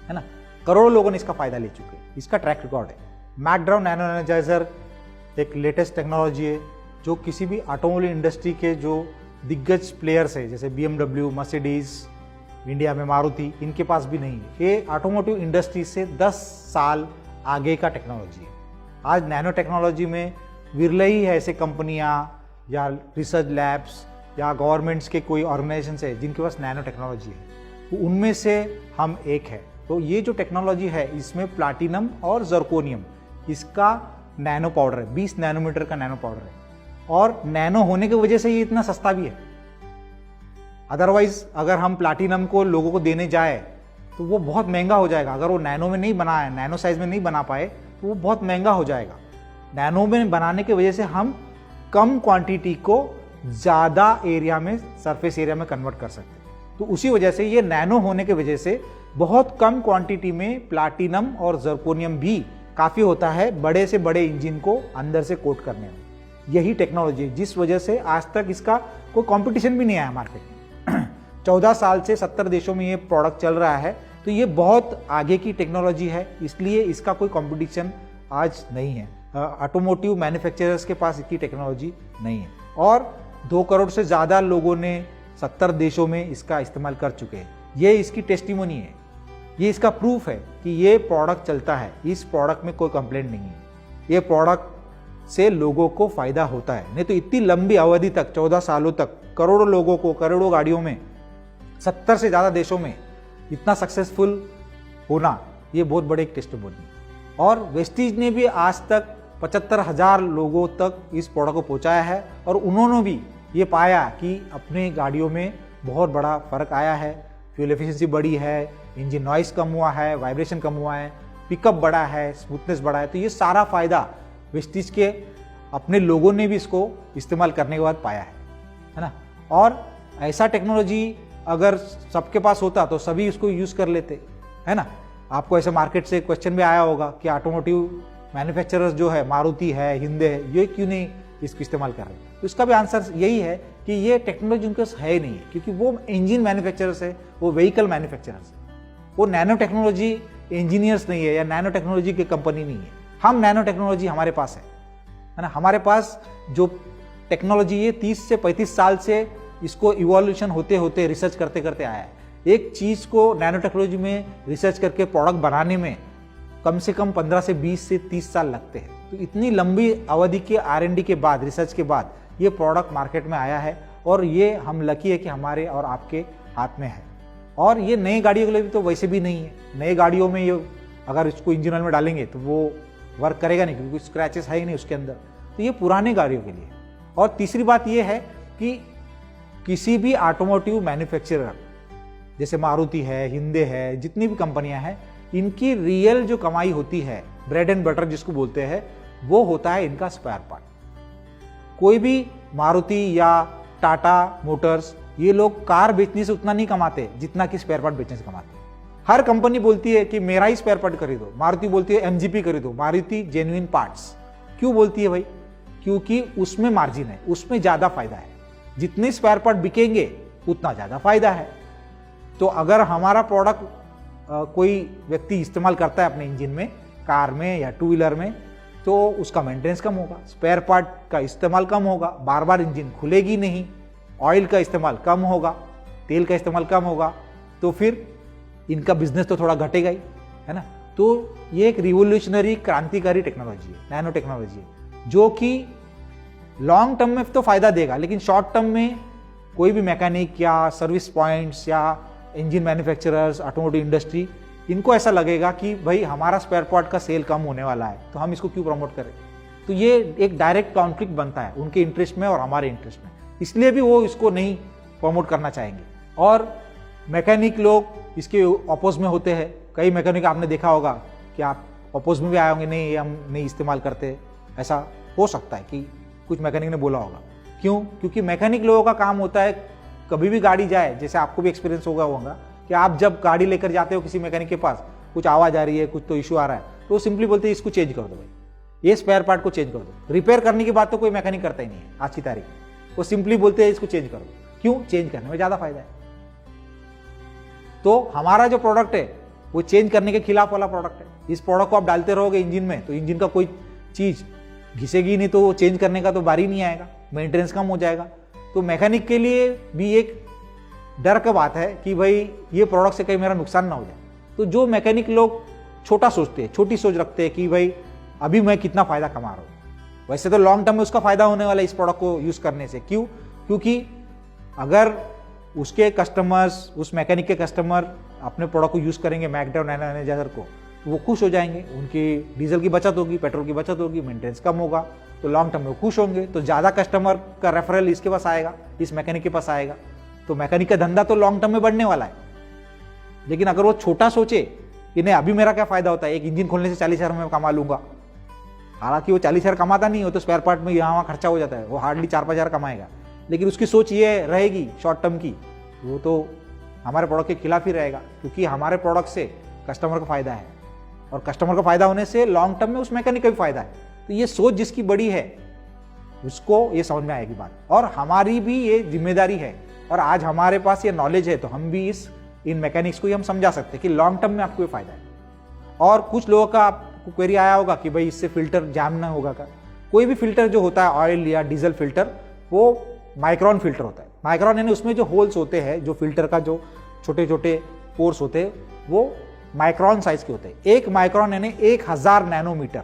है ना। करोड़ों लोगों ने इसका फायदा ले चुके हैं, इसका ट्रैक रिकॉर्ड है। मैकड्राइव नैनो एनर्जाइजर एक लेटेस्ट टेक्नोलॉजी है जो किसी भी ऑटोमोबाइल इंडस्ट्री के जो दिग्गज प्लेयर्स है जैसे BMW, मर्सिडीज, इंडिया में मारुति, इनके पास भी नहीं है। ये ऑटोमोटिव इंडस्ट्री से 10 साल आगे का टेक्नोलॉजी है। आज नैनो टेक्नोलॉजी में विरले ही है ऐसे कंपनियां या रिसर्च लैब्स या गवर्नमेंट्स के कोई ऑर्गेनाइजेशन है जिनके पास नैनो टेक्नोलॉजी है, तो उनमें से हम एक है। तो ये जो टेक्नोलॉजी है इसमें प्लाटिनम और जर्कोनियम इसका नैनो पाउडर है, 20 नैनोमीटर का नैनो पाउडर है और नैनो होने की वजह से ये इतना सस्ता भी है। अदरवाइज अगर हम प्लाटिनम को लोगों को देने जाए तो वो बहुत महंगा हो जाएगा। अगर वो नैनो में नहीं बना है, नैनो साइज में नहीं बना पाए तो वो बहुत महंगा हो जाएगा। नैनो में बनाने की वजह से हम कम क्वांटिटी को ज़्यादा एरिया में, सरफेस एरिया में कन्वर्ट कर सकते हैं। तो उसी वजह से ये नैनो होने की वजह से बहुत कम क्वांटिटी में प्लाटिनम और जर्कोनियम भी काफ़ी होता है बड़े से बड़े इंजन को अंदर से कोट करने में। यही टेक्नोलॉजी जिस वजह से आज तक इसका कोई कंपटीशन भी नहीं आया मार्केट में। 14 साल से 70 देशों में ये प्रोडक्ट चल रहा है, तो ये बहुत आगे की टेक्नोलॉजी है, इसलिए इसका कोई कंपटीशन आज नहीं है। ऑटोमोटिव मैन्युफैक्चरर्स के पास इसकी टेक्नोलॉजी नहीं है और 2 करोड़ से ज़्यादा लोगों ने 70 देशों में इसका इस्तेमाल कर चुके हैं। ये इसकी टेस्टिमोनी है, ये इसका प्रूफ है कि ये प्रोडक्ट चलता है, इस प्रोडक्ट में कोई कंप्लेंट नहीं है, ये प्रोडक्ट से लोगों को फायदा होता है। नहीं तो इतनी लंबी अवधि तक 14 सालों तक करोड़ों लोगों को करोड़ों गाड़ियों में 70 से ज़्यादा देशों में इतना सक्सेसफुल होना ये बहुत बड़ी एक टेस्टिमोनी। और वेस्टीज ने भी आज तक 75,000 लोगों तक इस प्रोडक्ट को पहुंचाया है और उन्होंने भी ये पाया कि अपने गाड़ियों में बहुत बड़ा फर्क आया है। फ्यूल एफिशिएंसी बढ़ी है, इंजन नॉइस कम हुआ है, वाइब्रेशन कम हुआ है, पिकअप बढ़ा है, स्मूथनेस बढ़ा है। तो ये सारा फायदा वेस्टीज के अपने लोगों ने भी इसको इस्तेमाल करने के बाद पाया है ना। और ऐसा टेक्नोलॉजी अगर सबके पास होता तो सभी इसको यूज़ कर लेते, है ना। आपको ऐसे मार्केट से क्वेश्चन भी आया होगा कि ऑटोमोटिव मैन्युफैक्चरर्स जो है मारुति है, हिंदे है, ये क्यों नहीं इसको इस्तेमाल कर रहे। तो इसका भी आंसर यही है कि ये टेक्नोलॉजी उनके पास है नहीं है, क्योंकि वो इंजन मैन्युफैक्चरर्स है, वो व्हीकल मैन्युफैक्चरर्स है, वो नैनो टेक्नोलॉजी इंजीनियर्स नहीं है या नैनो टेक्नोलॉजी की कंपनी नहीं है। हम नैनो टेक्नोलॉजी हमारे पास है ना। हमारे पास जो टेक्नोलॉजी ये 30 से 35 साल से इसको इवोल्यूशन होते होते रिसर्च करते करते आया है। एक चीज़ को नैनो टेक्नोलॉजी में रिसर्च करके प्रोडक्ट बनाने में कम से कम 15 से 20 से 30 साल लगते हैं। तो इतनी लंबी अवधि के R&D के बाद, रिसर्च के बाद ये प्रोडक्ट मार्केट में आया है और ये हम लकी है कि हमारे और आपके हाथ में है। और ये नई गाड़ियों के लिए भी तो वैसे भी नहीं है। नई गाड़ियों में ये अगर इसको इंजन ऑयल में डालेंगे तो वो वर्क करेगा नहीं, क्योंकि स्क्रैचेस है ही नहीं उसके अंदर। तो ये पुराने गाड़ियों के लिए। और तीसरी बात ये है कि किसी भी ऑटोमोटिव मैन्युफैक्चरर जैसे मारुति है, हिंदे है, जितनी भी कंपनियां हैं, इनकी रियल जो कमाई होती है, ब्रेड एंड बटर जिसको बोलते हैं, वो होता है इनका स्पेयर पार्ट। कोई भी मारुति या टाटा मोटर्स, ये लोग कार बेचने से उतना नहीं कमाते जितना कि स्पेयर पार्ट बेचने से कमाते। हर कंपनी बोलती है कि मेरा ही स्पेयर पार्ट खरीदो। मारुति बोलती है MGP खरीदो, मारुति जेन्युइन पार्ट्स। क्यों बोलती है भाई? क्योंकि उसमें मार्जिन है, उसमें ज्यादा फायदा है। जितने स्पेयर पार्ट बिकेंगे उतना ज्यादा फायदा है। तो अगर हमारा प्रोडक्ट कोई व्यक्ति इस्तेमाल करता है अपने इंजन में, कार में या 2 व्हीलर में, तो उसका मेंटेनेंस कम होगा, स्पेयर पार्ट का इस्तेमाल कम होगा, बार बार इंजन खुलेगी नहीं, ऑयल का इस्तेमाल कम होगा, तेल का इस्तेमाल कम होगा, तो फिर इनका बिजनेस तो थोड़ा घटेगा ही, है ना। तो ये एक रिवोल्यूशनरी, क्रांतिकारी टेक्नोलॉजी है, नैनो टेक्नोलॉजी है, जो कि लॉन्ग टर्म में तो फायदा देगा, लेकिन शॉर्ट टर्म में कोई भी मैकेनिक या सर्विस पॉइंट्स या इंजन मैन्युफैक्चरर्स, ऑटोमोटिव इंडस्ट्री, इनको ऐसा लगेगा कि भाई हमारा स्पेयर पार्ट का सेल कम होने वाला है, तो हम इसको क्यों प्रमोट करें। तो ये एक डायरेक्ट कॉन्फ्लिक्ट बनता है उनके इंटरेस्ट में और हमारे इंटरेस्ट में, इसलिए भी वो इसको नहीं प्रमोट करना चाहेंगे। और मैकेनिक लोग इसके अपोज में होते हैं। कई मैकेनिक आपने देखा होगा कि आप अपोज में भी आए होंगे, नहीं ये हम नहीं इस्तेमाल करते, ऐसा हो सकता है कि कुछ मैकेनिक ने बोला होगा। क्यों? क्योंकि मैकेनिक लोगों का काम होता है, कभी भी गाड़ी जाए, जैसे आपको भी एक्सपीरियंस होगा कि आप जब गाड़ी लेकर जाते हो किसी मैकेनिक के पास, कुछ आवाज़ आ रही है, कुछ तो इशू आ रहा है, तो वो सिंपली बोलते हैं इसको चेंज कर दो भाई, ये स्पेयर पार्ट को चेंज कर दो। रिपेयर करने की बात तो कोई मैकेनिक करता ही नहीं है आज की तारीख में, वो सिंपली बोलते हैं इसको चेंज कर दो। क्यों? चेंज करने में ज़्यादा फायदा है। तो हमारा जो प्रोडक्ट है वो चेंज करने के खिलाफ वाला प्रोडक्ट है। इस प्रोडक्ट को आप डालते रहोगे इंजन में तो इंजन का कोई चीज़ घिसेगी नहीं, तो चेंज करने का तो बारी नहीं आएगा, मेंटेनेंस कम हो जाएगा। तो मैकेनिक के लिए भी एक डर का बात है कि भाई ये प्रोडक्ट से कहीं मेरा नुकसान ना हो जाए। तो जो मैकेनिक लोग छोटा सोचते हैं, छोटी सोच रखते हैं कि भाई अभी मैं कितना फायदा कमा रहा हूँ, वैसे तो लॉन्ग टर्म में उसका फायदा होने वाला है इस प्रोडक्ट को यूज करने से। क्यों? क्योंकि अगर उसके कस्टमर्स, उस मैकेनिक के कस्टमर अपने प्रोडक्ट को यूज करेंगे मैकड्राइव नैनो एनर्जाइजर को, तो वो खुश हो जाएंगे, उनकी डीजल की बचत होगी, पेट्रोल की बचत होगी, मेंटेनेंस कम होगा, तो लॉन्ग टर्म में वो खुश होंगे। तो ज़्यादा कस्टमर का रेफरल इसके पास आएगा, इस मैकेनिक के पास आएगा, तो मैकेनिक का धंधा तो लॉन्ग टर्म में बढ़ने वाला है। लेकिन अगर वो छोटा सोचे कि नहीं अभी मेरा क्या फायदा होता है, एक इंजन खोलने से 40,000 में कमा लूंगा, हालांकि वो 40,000 कमाता नहीं हो, तो स्पेयर पार्ट में यहाँ वहाँ खर्चा हो जाता है, वो हार्डली 4-5 हज़ार कमाएगा। लेकिन उसकी सोच ये रहेगी शॉर्ट टर्म की, वो तो हमारे प्रोडक्ट के खिलाफ ही रहेगा, क्योंकि हमारे प्रोडक्ट से कस्टमर को फायदा है, और कस्टमर को फायदा होने से लॉन्ग टर्म में उस मैकेनिक का भी फायदा है। तो ये सोच जिसकी बड़ी है उसको ये समझ में आएगी बात, और हमारी भी ये जिम्मेदारी है, और आज हमारे पास ये नॉलेज है तो हम भी इन मैकेनिक्स को ही हम समझा सकते हैं कि लॉन्ग टर्म में आपको ये फायदा है। और कुछ लोगों का आपको क्वेरी आया होगा कि भाई इससे फिल्टर जाम ना होगा क्या? कोई भी फिल्टर जो होता है ऑयल या डीजल फिल्टर, वो माइक्रोन फिल्टर होता है। माइक्रोन यानी उसमें जो होल्स होते हैं, जो फिल्टर का जो छोटे छोटे पोर्स होते हैं, वो माइक्रोन साइज के होते हैं। एक माइक्रोन यानी 1000 नैनोमीटर।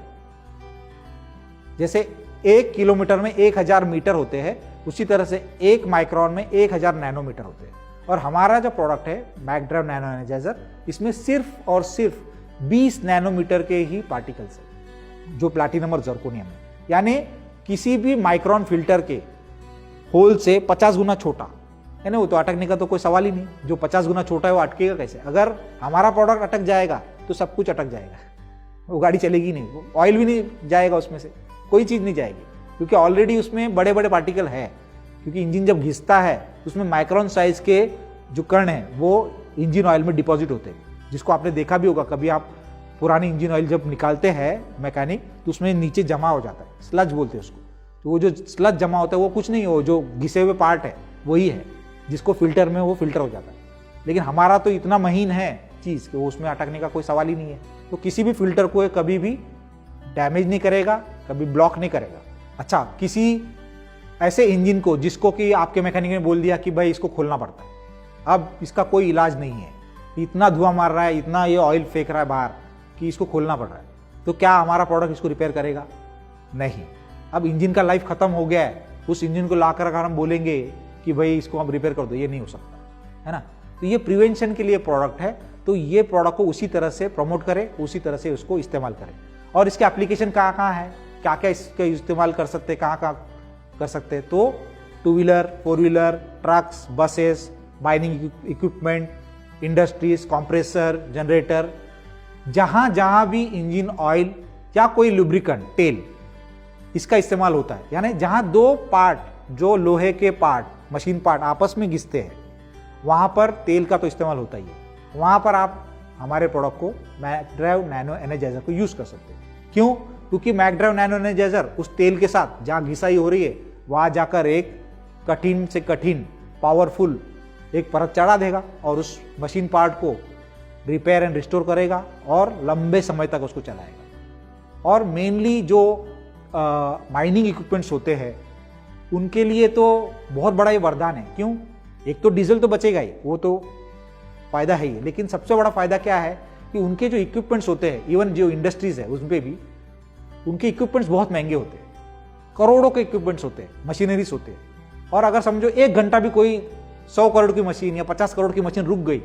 जैसे 1 किलोमीटर में 1000 मीटर होते हैं, उसी तरह से एक माइक्रोन में 1000 नैनोमीटर होते हैं। और हमारा जो प्रोडक्ट है मैकड्राइव नैनो एनर्जाइजर, इसमें सिर्फ और सिर्फ 20 नैनोमीटर के ही पार्टिकल्स है, जो प्लैटिनम और जर्कोनियम है। यानी किसी भी माइक्रोन फिल्टर के होल से 50 गुना छोटा है ना, वो तो अटकने का तो कोई सवाल ही नहीं। जो 50 गुना छोटा है वो अटकेगा कैसे? अगर हमारा प्रोडक्ट अटक जाएगा तो सब कुछ अटक जाएगा, वो गाड़ी चलेगी नहीं, वो ऑयल भी नहीं जाएगा, उसमें से कोई चीज़ नहीं जाएगी, क्योंकि ऑलरेडी उसमें बड़े बड़े पार्टिकल है। क्योंकि इंजन जब घिसता है उसमें माइक्रोन साइज के जो कण हैं वो इंजन ऑयल में डिपॉजिट होते हैं, जिसको आपने देखा भी होगा। कभी आप पुरानी इंजन ऑयल जब निकालते हैं मैकेनिक, तो उसमें नीचे जमा हो जाता है, स्लज बोलते हैं उसको। तो वो जो स्लज जमा होता है वो कुछ नहीं, हो जो घिसे हुए पार्ट है वही है, जिसको फिल्टर में वो फिल्टर हो जाता है। लेकिन हमारा तो इतना महीन है चीज़ कि वो उसमें अटकने का कोई सवाल ही नहीं है। तो किसी भी फिल्टर को कभी भी डैमेज नहीं करेगा, कभी ब्लॉक नहीं करेगा। अच्छा, किसी ऐसे इंजन को जिसको कि आपके मैकेनिक ने बोल दिया कि भाई इसको खोलना पड़ता है, अब इसका कोई इलाज नहीं है, इतना धुआं मार रहा है, इतना ये ऑयल फेंक रहा है बाहर कि इसको खोलना पड़ रहा है, तो क्या हमारा प्रोडक्ट इसको रिपेयर करेगा? नहीं। अब इंजन का लाइफ खत्म हो गया है, उस इंजन को लाकर अगर हम बोलेंगे कि भाई इसको हम रिपेयर कर दो, ये नहीं हो सकता है ना। तो ये प्रिवेंशन के लिए प्रोडक्ट है, तो ये प्रोडक्ट को उसी तरह से प्रमोट करें, उसी तरह से उसको इस्तेमाल करें। और इसके एप्लीकेशन कहाँ कहाँ है, क्या क्या इसका इस्तेमाल कर सकते हैं, कहाँ कहाँ कर सकते हैं? तो 2 wheeler, 4 wheeler, trucks, buses, mining equipment, industries, compressor, generator, जहाँ जहाँ भी इंजन ऑयल या कोई लुब्रिकेंट तेल इसका इस्तेमाल होता है, यानी जहाँ 2 पार्ट, जो लोहे के पार्ट, मशीन पार्ट आपस में घिसते हैं, वहाँ पर तेल का तो इस्तेमाल होता ही है। वहाँ पर आप हमारे प्रोडक्ट को मैकड्राइव नैनो एनर्जाइजर को यूज़ कर सकते हैं। क्यों? क्योंकि मैकड्राइव नैनो एनर्जाइजर उस तेल के साथ जहाँ घिसाई हो रही है वहाँ जाकर एक कठिन से कठिन पावरफुल एक परत चढ़ा देगा और उस मशीन पार्ट को रिपेयर एंड रिस्टोर करेगा और लंबे समय तक उसको चलाएगा। और मेनली जो माइनिंग इक्विपमेंट्स होते हैं उनके लिए तो बहुत बड़ा ये वरदान है। क्यों? एक तो डीजल तो बचेगा ही, वो तो फायदा है ही, लेकिन सबसे बड़ा फायदा क्या है कि उनके जो इक्विपमेंट्स होते हैं, इवन जो इंडस्ट्रीज है उसमें भी उनके इक्विपमेंट्स बहुत महंगे होते हैं, करोड़ों के इक्विपमेंट्स होते हैं, मशीनरीज होते हैं। और अगर समझो 1 घंटा भी कोई 100 करोड़ की मशीन या 50 करोड़ की मशीन रुक गई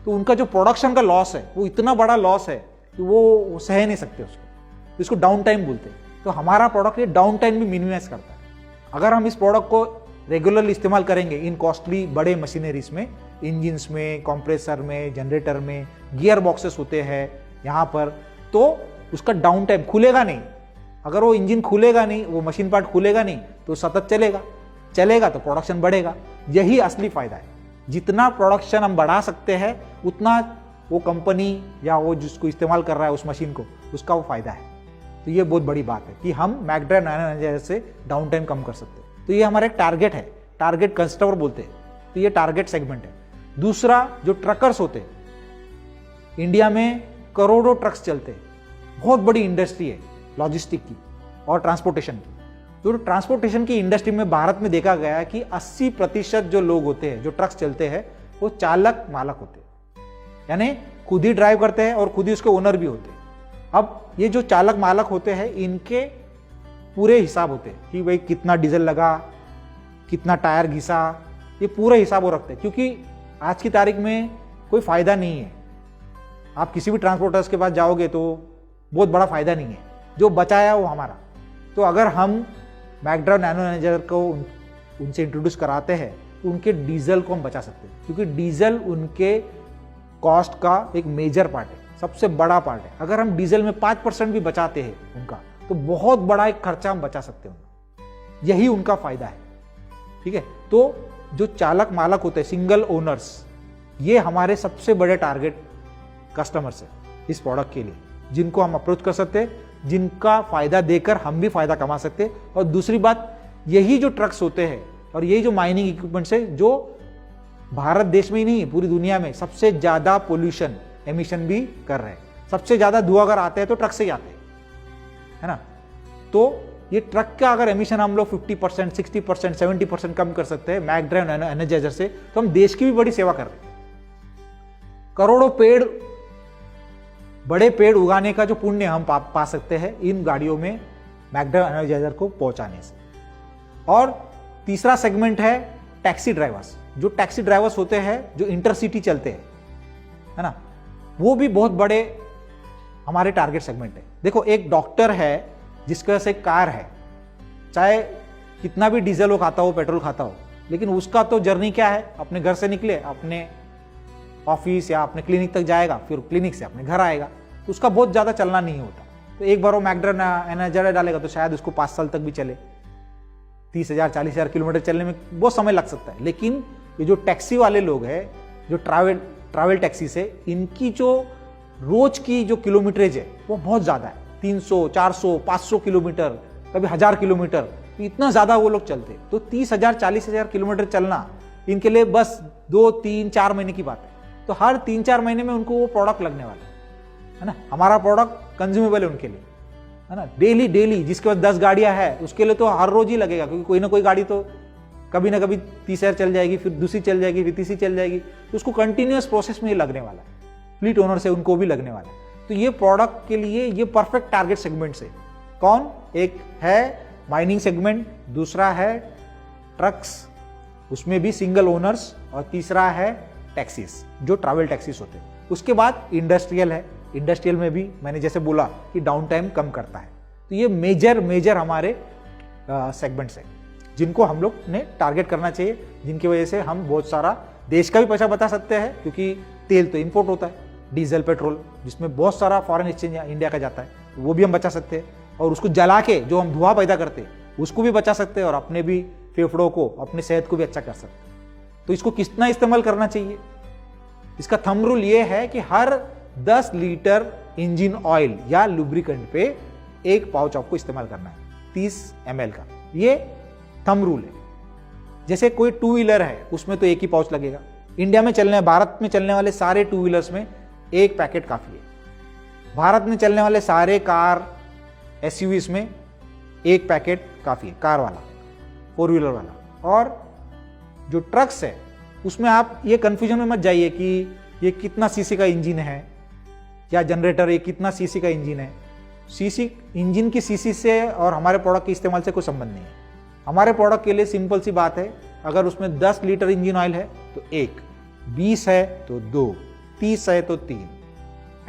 तो उनका जो प्रोडक्शन का लॉस है वो इतना बड़ा लॉस है कि वो सह नहीं सकते उसको, तो इसको डाउन टाइम बोलते हैं। तो हमारा प्रोडक्ट ये डाउन टाइम भी मिनिमाइज करता है। अगर हम इस प्रोडक्ट को रेगुलरली इस्तेमाल करेंगे इन कॉस्टली बड़े मशीनरीज में, इंजिन्स में, कंप्रेसर में, जनरेटर में, गियर बॉक्सेस होते हैं यहाँ पर, तो उसका डाउन टाइम खुलेगा नहीं। अगर वो इंजन खुलेगा नहीं, वो मशीन पार्ट खुलेगा नहीं, तो सतत चलेगा तो प्रोडक्शन बढ़ेगा। यही असली फायदा है। जितना प्रोडक्शन हम बढ़ा सकते हैं उतना वो कंपनी या वो जिसको इस्तेमाल कर रहा है उस मशीन को, उसका वो फायदा है। तो ये बहुत बड़ी बात है कि हम मैकड्राइव नैनो एनर्जाइजर से डाउन टाइम कम कर सकते हैं। तो ये हमारा एक टारगेट है, टारगेट कस्टमर बोलते हैं, तो ये टारगेट सेगमेंट है। दूसरा, जो ट्रकर्स होते हैं, इंडिया में करोड़ों ट्रक्स चलते हैं, बहुत बड़ी इंडस्ट्री है लॉजिस्टिक की और ट्रांसपोर्टेशन की। तो ट्रांसपोर्टेशन की इंडस्ट्री में भारत में देखा गया है कि 80% जो लोग होते हैं, जो ट्रक्स चलते हैं, वो चालक मालक होते हैं, यानी खुद ही ड्राइव करते हैं और खुद ही उसके ओनर भी होते हैं। अब ये जो चालक मालक होते हैं, इनके पूरे हिसाब होते हैं कि भाई कितना डीजल लगा, कितना टायर घिसा, ये पूरे हिसाब वो रखते हैं। क्योंकि आज की तारीख में कोई फायदा नहीं है, आप किसी भी ट्रांसपोर्टर्स के पास जाओगे तो बहुत बड़ा फायदा नहीं है, जो बचाया वो हमारा। तो अगर हम मैकड्राइव नैनो एनर्जाइजर को उनसे इंट्रोड्यूस कराते हैं तो उनके डीजल को हम बचा सकते हैं, क्योंकि डीजल उनके कॉस्ट का एक मेजर पार्ट है, सबसे बड़ा पार्ट है। अगर हम डीजल में 5% भी बचाते हैं उनका, तो बहुत बड़ा एक खर्चा हम बचा सकते हैं उनका। यही उनका फायदा है, ठीक है। तो जो चालक मालक होते हैं, सिंगल ओनर्स, ये हमारे सबसे बड़े टारगेट कस्टमर्स है इस प्रोडक्ट के लिए, जिनको हम अप्रोच कर सकते हैं, जिनका फायदा देकर हम भी फायदा कमा सकते हैं। और दूसरी बात, यही जो ट्रक्स होते हैं और यही जो माइनिंग इक्विपमेंट्स है, जो भारत देश में ही नहीं, पूरी दुनिया में सबसे ज्यादा पोल्यूशन एमिशन भी कर रहे हैं। सबसे ज्यादा धुआं अगर आते हैं तो ट्रक से ही आते हैं, है ना। तो ये ट्रक का अगर एमिशन हम लोग 50%, 60%, 70% कम कर सकते हैं मैकड्राइव नैनो एनर्जाइजर से, तो हम देश की भी बड़ी सेवा कर रहे हैं। करोड़ों पेड़, बड़े पेड़ उगाने का जो पुण्य हम पा सकते हैं इन गाड़ियों में मैकड्राइव एनर्जाइजर को पहुंचाने से। और तीसरा सेगमेंट है टैक्सी ड्राइवर्स। जो टैक्सी ड्राइवर्स होते हैं, जो इंटरसिटी चलते हैं, है ना, वो भी बहुत बड़े हमारे टारगेट सेगमेंट है। देखो, एक डॉक्टर है जिसके पास एक कार है, चाहे कितना भी डीजल वो खाता हो, पेट्रोल खाता हो, लेकिन उसका तो जर्नी क्या है, अपने घर से निकले, अपने ऑफिस या अपने क्लिनिक तक जाएगा, फिर क्लिनिक से अपने घर आएगा, तो उसका बहुत ज़्यादा चलना नहीं होता। तो एक बार वो मैकड्राइव एनर्जाइजर डालेगा तो शायद उसको 5 साल तक भी चले। 30,000 40,000 किलोमीटर चलने में बहुत समय लग सकता है। लेकिन ये जो टैक्सी वाले लोग हैं, जो ट्रैवल टैक्सी से, इनकी जो रोज की जो किलोमीटरेज है वो बहुत ज़्यादा है, 300, 400, 500 किलोमीटर, कभी 1000 किलोमीटर, तो इतना ज़्यादा वो लोग चलते हैं। तो 30,000 40,000 किलोमीटर चलना इनके लिए बस 2, 3, 4 महीने की बात है। तो हर 3-4 महीने में उनको वो प्रोडक्ट लगने वाला है ना। हमारा प्रोडक्ट कंज्यूमेबल है उनके लिए, है ना। डेली जिसके पास 10 गाड़ियां है उसके लिए तो हर रोज ही लगेगा, क्योंकि कोई ना कोई गाड़ी तो कभी ना कभी 30,000 चल जाएगी, फिर दूसरी चल जाएगी, फिर तीसरी चल जाएगी, तो उसको कंटिन्यूअस प्रोसेस में ये लगने वाला है। फ्लीट ओनर से उनको भी लगने वाला है। तो ये प्रोडक्ट के लिए ये परफेक्ट टारगेट सेगमेंट से कौन, एक है माइनिंग सेगमेंट, दूसरा है ट्रक्स, उसमें भी सिंगल ओनर्स, और तीसरा है टैक्सीज, जो ट्रैवल टैक्सीज होते हैं। उसके बाद इंडस्ट्रियल है। इंडस्ट्रियल में भी मैंने जैसे बोला कि डाउन टाइम कम करता है। तो ये मेजर हमारे सेगमेंट्स हैं जिनको हम लोग ने टारगेट करना चाहिए, जिनकी वजह से हम बहुत सारा देश का भी पैसा बचा सकते हैं, क्योंकि तेल तो इंपोर्ट होता है, डीजल, पेट्रोल, जिसमें बहुत सारा फॉरेन एक्सचेंज इंडिया का जाता है, तो वो भी हम बचा सकते हैं। और उसको जला के जो हम धुआं पैदा करते हैं उसको भी बचा सकते हैं, और अपने भी फेफड़ों को, अपने सेहत को भी अच्छा कर सकते हैं। तो इसको कितना इस्तेमाल करना चाहिए, इसका थंब रूल ये है कि हर 10 लीटर इंजन ऑयल या लुब्रिकेंट पे एक पाउच आपको इस्तेमाल करना है, 30 ml का। ये थंब रूल है। जैसे कोई 2 व्हीलर है, उसमें तो एक ही पाउच लगेगा। इंडिया में चलने, भारत में चलने वाले सारे 2 व्हीलर्स में एक पैकेट काफी है। भारत में चलने वाले सारे कार, SUVs में एक पैकेट काफी है, कार वाला, 4 व्हीलर वाला। और जो ट्रक्स है उसमें आप ये कंफ्यूजन में मत जाइए कि ये कितना सीसी का इंजन है, या जनरेटर ये कितना सीसी का इंजन है। सीसी, इंजन की सीसी से और हमारे प्रोडक्ट के इस्तेमाल से कोई संबंध नहीं है। हमारे प्रोडक्ट के लिए सिंपल सी बात है, अगर उसमें 10 लीटर इंजन ऑयल है तो 1, 20 है तो 2, 30 है तो 3,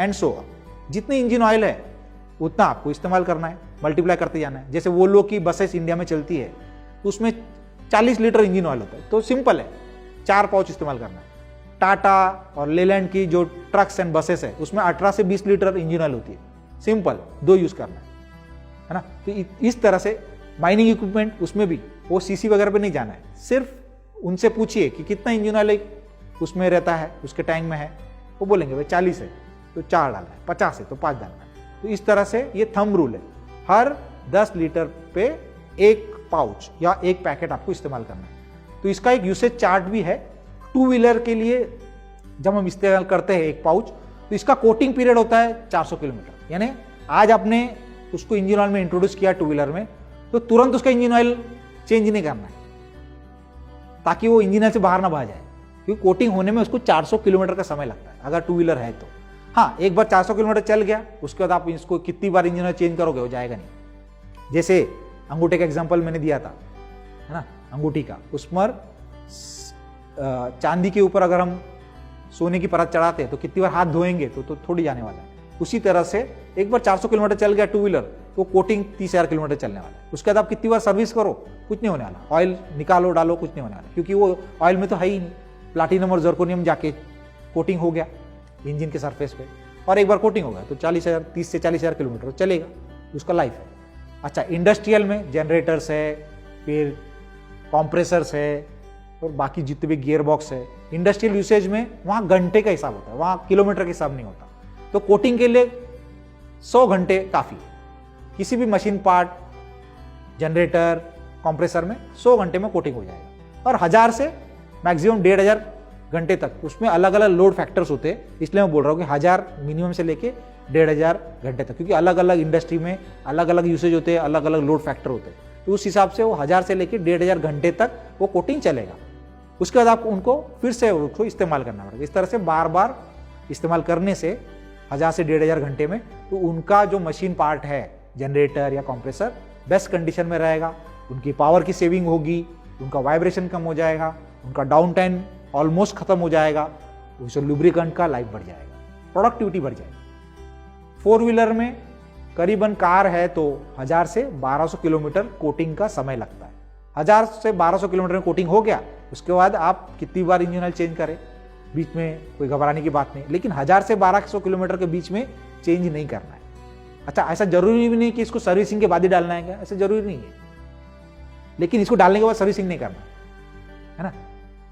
एंड सो ऑन। जितने इंजन ऑयल है उतना आपको इस्तेमाल करना है, मल्टीप्लाई करते जाना है। जैसे वो लोग की बसेस इंडिया में चलती है तो उसमें 40 लीटर इंजन ऑयल होता है, तो सिंपल है 4 पाउच इस्तेमाल करना है। टाटा और लेलैंड की जो ट्रक्स एंड बसेस है उसमें 18 से 20 लीटर इंजन ऑयल होती है, सिंपल 2 यूज करना है ना। तो इस तरह से माइनिंग इक्विपमेंट उसमें भी वो सीसी वगैरह पे नहीं जाना है, सिर्फ उनसे पूछिए कि कितना इंजन ऑयल उसमें रहता है, उसके टैंक में है, वो बोलेंगे भाई 40 है तो 4 डालना है, 50 है तो 5 डालना है। तो इस तरह से ये थंब रूल है, हर 10 लीटर पे 1 पाउच या 1 पैकेट आपको इस्तेमाल करना है। तो इसका एक यूसेज चार्ट भी है। 2 व्हीलर के लिए जब हम इस्तेमाल करते हैं 1 पाउच, तो इसका कोटिंग पीरियड होता है 400 किलोमीटर। यानी आज आपने उसको इंजन ऑयल में इंट्रोड्यूस किया 2 व्हीलर में, तो तुरंत उसका इंजन ऑयल चेंज नहीं करना है ताकि वो इंजन ऑयल से बाहर ना भाग जाए, क्योंकि कोटिंग होने में उसको 400 किलोमीटर का समय लगता है अगर 2 व्हीलर है तो। हाँ, एक बार 400 किलोमीटर चल गया, उसके बाद आप इसको कितनी बार इंजन ऑयल चेंज करोगे, हो जाएगा नहीं। जैसे अंगूठे का एग्जांपल मैंने दिया था, है ना, अंगूठी का, उस पर चांदी के ऊपर अगर हम सोने की परत चढ़ाते हैं तो कितनी बार हाथ धोएंगे तो थोड़ी जाने वाला है। उसी तरह से एक बार 400 किलोमीटर चल गया 2 व्हीलर, तो कोटिंग 30,000 किलोमीटर चलने वाला है। उसके बाद आप कितनी बार सर्विस करो, कुछ नहीं होने वाला, ऑयल निकालो डालो कुछ नहीं होने वाला, क्योंकि वो ऑयल में तो है ही नहीं। प्लाटिनम और जर्कोनियम जाके कोटिंग हो गया इंजन के सरफेस पे, और एक बार कोटिंग हो गया तो 30 से 40,000 किलोमीटर चलेगा, उसका लाइफ है। अच्छा, इंडस्ट्रियल में जनरेटर्स है, फिर कॉम्प्रेसर्स है, और बाकी जितने भी गियर बॉक्स है, इंडस्ट्रियल यूसेज में वहाँ घंटे का हिसाब होता है, वहाँ किलोमीटर का हिसाब नहीं होता। तो कोटिंग के लिए 100 घंटे काफ़ी है। किसी भी मशीन पार्ट, जनरेटर, कंप्रेसर में 100 घंटे में कोटिंग हो जाएगा, और 1000 से मैक्सिमम 1500 घंटे तक। उसमें अलग अलग लोड फैक्टर्स होते हैं, इसलिए मैं बोल रहा हूँ कि 1000 मिनिमम से लेके 1500 घंटे तक, क्योंकि अलग अलग इंडस्ट्री में अलग अलग यूसेज होते हैं, अलग अलग लोड फैक्टर होते हैं। तो उस हिसाब से वो 1000 से लेके 1500 घंटे तक वो कोटिंग चलेगा। उसके बाद आपको उनको फिर से उसको इस्तेमाल करना पड़ेगा। इस तरह से बार बार इस्तेमाल करने से 1000 से 1500 घंटे में तो उनका जो मशीन पार्ट है, जनरेटर या कंप्रेसर, बेस्ट कंडीशन में रहेगा, उनकी पावर की सेविंग होगी, उनका वाइब्रेशन कम हो जाएगा, उनका डाउन टाइम ऑलमोस्ट खत्म हो जाएगा, उससे लुब्रिकेंट का लाइफ बढ़ जाएगा, प्रोडक्टिविटी बढ़ जाएगी। 4 व्हीलर में करीबन कार है तो 1000 से 1200 किलोमीटर कोटिंग का समय लगता है। 1000 से 1200 किलोमीटर में कोटिंग हो गया, उसके बाद आप कितनी बार इंजन ऑयल चेंज करें, बीच में कोई घबराने की बात नहीं, लेकिन 1000 से 1200 किलोमीटर के बीच में चेंज नहीं करना है। अच्छा, ऐसा जरूरी भी नहीं कि इसको सर्विसिंग के बाद ही डालना है, क्या ऐसा जरूरी नहीं है, लेकिन इसको डालने के बाद सर्विसिंग नहीं करना है ना।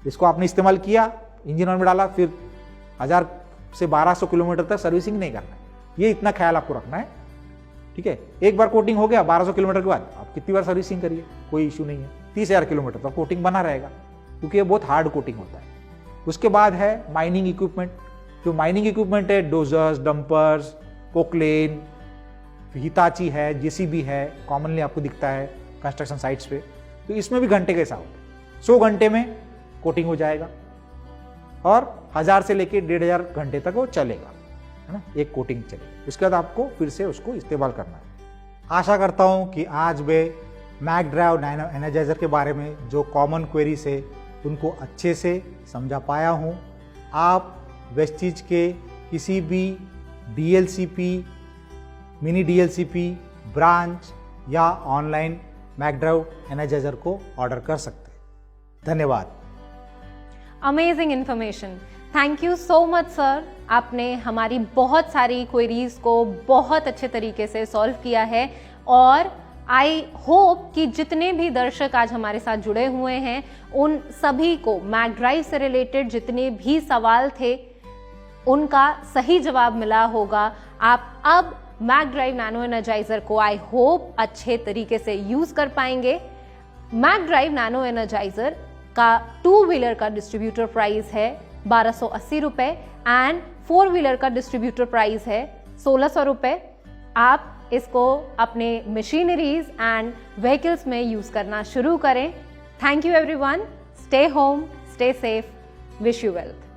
इसको आपने इस्तेमाल किया, इंजन ऑयल में डाला, फिर 1000 से 1200 किलोमीटर तक सर्विसिंग नहीं करना है, ये इतना ख्याल आपको रखना है, ठीक है। एक बार कोटिंग हो गया 1200 किलोमीटर के बाद आप कितनी बार सर्विसिंग करिए, कोई इशू नहीं है, 30,000 किलोमीटर तक कोटिंग बना रहेगा, क्योंकि ये बहुत हार्ड कोटिंग होता है। उसके बाद है माइनिंग इक्विपमेंट। जो माइनिंग इक्विपमेंट है, डोजर्स, डंपर्स, पोकलेन, हिताची है, जेसीबी है, कॉमनली आपको दिखता है कंस्ट्रक्शन साइट्स पे, तो इसमें भी घंटे का हिसाब होता है। 100 घंटे में कोटिंग हो जाएगा, और 1000 से लेके 1500 घंटे तक वो चलेगा, है ना, एक कोटिंग चलेगी। उसके बाद आपको फिर से उसको इस्तेमाल करना है। आशा करता हूँ कि आज मैं मैक ड्राइव नैनो एनर्जाइजर के बारे में जो कॉमन क्वेरीज है उनको अच्छे से समझा पाया हूँ। आप वेस्टीज के किसी भी DLCP, मिनी DLCP ब्रांच या ऑनलाइन मैक ड्राइव एनर्जाइजर को ऑर्डर कर सकते हैं। धन्यवाद। Amazing information, thank you so much sir. आपने हमारी बहुत सारी क्वेरीज को बहुत अच्छे तरीके से सॉल्व किया है, और आई होप कि जितने भी दर्शक आज हमारे साथ जुड़े हुए हैं उन सभी को मैक ड्राइव से रिलेटेड जितने भी सवाल थे उनका सही जवाब मिला होगा। आप अब मैक ड्राइव नैनो एनर्जाइजर को आई होप अच्छे तरीके से यूज कर पाएंगे। मैक ड्राइव नैनो एनर्जाइजर का 2 व्हीलर का डिस्ट्रीब्यूटर प्राइस है 1280 रुपए, एंड 4 व्हीलर का डिस्ट्रीब्यूटर प्राइस है 1600 रुपए। आप इसको अपने मशीनरीज एंड व्हीकल्स में यूज करना शुरू करें। Thank you everyone, stay home, stay safe, wish you wealth.